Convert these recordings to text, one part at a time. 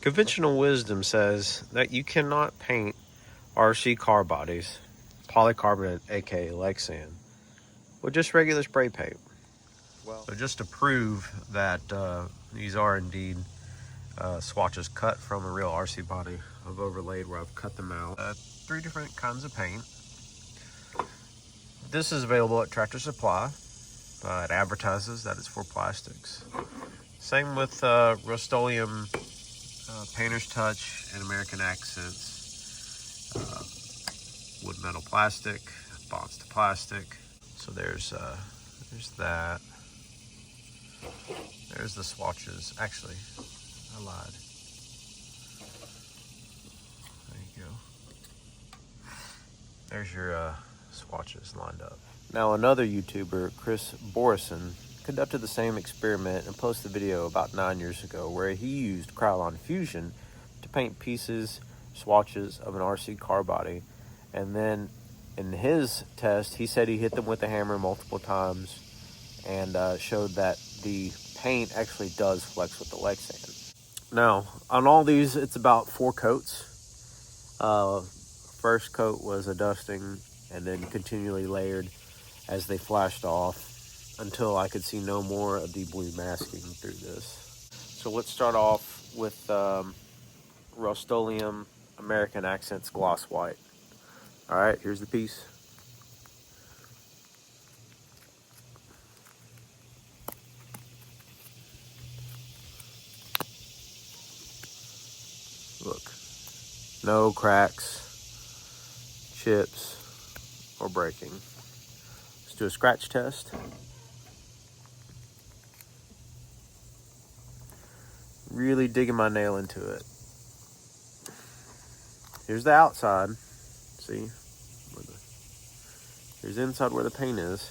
Conventional wisdom says that you cannot paint RC car bodies, polycarbonate, aka Lexan, with just regular spray paint. Well, so just to prove that these are indeed swatches cut from a real RC body, I've overlaid where I've cut them out. 3 different kinds of paint. This is available at Tractor Supply. It advertises that it's for plastics. Same with Rust-Oleum Painter's Touch and American Accents. Wood metal plastic, bonds to plastic. So there's that. There's the swatches. Actually, I lied. There you go. There's your swatches lined up. Now another YouTuber, Chris Borison, conducted the same experiment and posted a video about 9 years ago where he used Krylon Fusion to paint pieces, swatches of an RC car body. And then in his test, he said he hit them with a hammer multiple times and showed that the paint actually does flex with the Lexan. Now, on all these, it's about 4 coats. First coat was a dusting and then continually layered as they flashed off until I could see no more of the blue masking through this. So let's start off with Rust-Oleum American Accents Gloss White. All right, here's the piece. Look, no cracks, chips, or breaking. Let's do a scratch test. Really digging my nail into it. Here's the outside. See? Here's the inside where the paint is.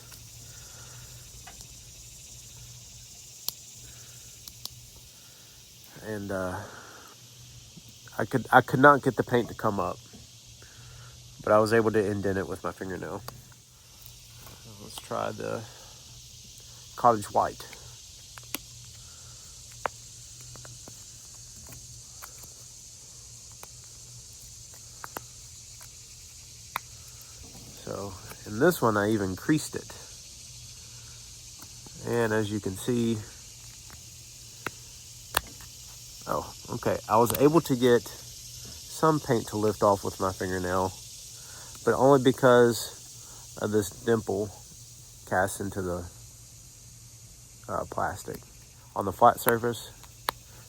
And I could not get the paint to come up, but I was able to indent it with my fingernail. Let's try the cottage white. So in this one, I even creased it. And as you can see, oh, okay, I was able to get some paint to lift off with my fingernail, but only because of this dimple cast into the plastic. On the flat surface,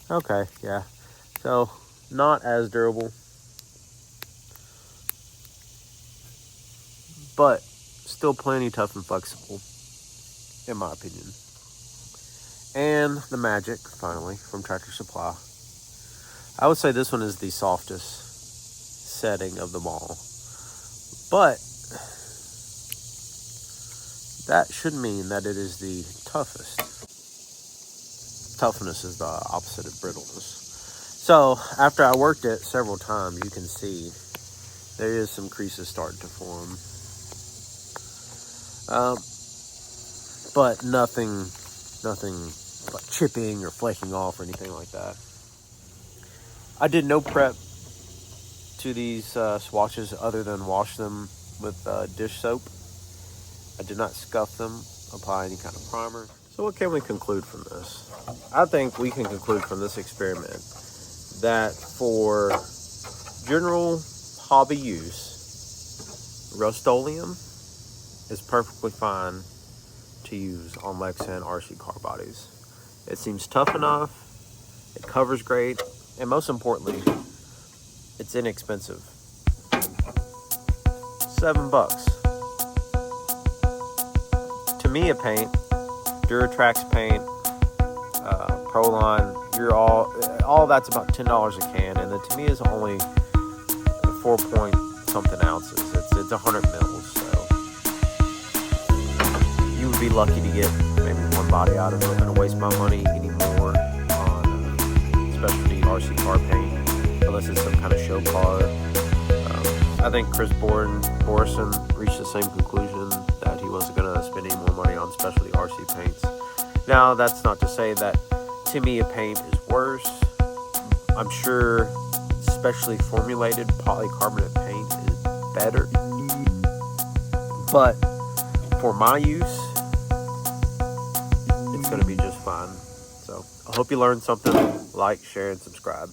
okay, yeah, so not as durable, but still plenty tough and flexible, in my opinion. And the Magic, finally, from Tractor Supply. I would say this one is the softest setting of them all. But that should mean that it is the toughest. Toughness is the opposite of brittleness. So after I worked it several times, you can see there is some creases starting to form. But nothing like chipping or flaking off or anything like that. I did no prep to these swatches other than wash them with dish soap. I did not scuff them, apply any kind of primer. So what can we conclude from this? I think we can conclude from this experiment that for general hobby use, Rust-Oleum is perfectly fine to use on Lexan RC car bodies. It seems tough enough, it covers great, and most importantly, it's inexpensive. $7. Tamiya paint, Duratrax paint, Proline, you're all that's about $10 a can, and the Tamiya is only 4 point something ounces. It's 100 mils, so you would be lucky to get maybe one body out of it. I'm gonna waste my money anymore on specialty RC car paint unless it's some kind of show car. I think Chris Borison reached the same conclusion that he wasn't going to spend any more money on specialty RC paints. Now, that's not to say that Tamiya paint is worse, I'm sure specially formulated polycarbonate paint is better. But for my use, it's going to be just fine. So I hope you learned something. Like, share, and subscribe.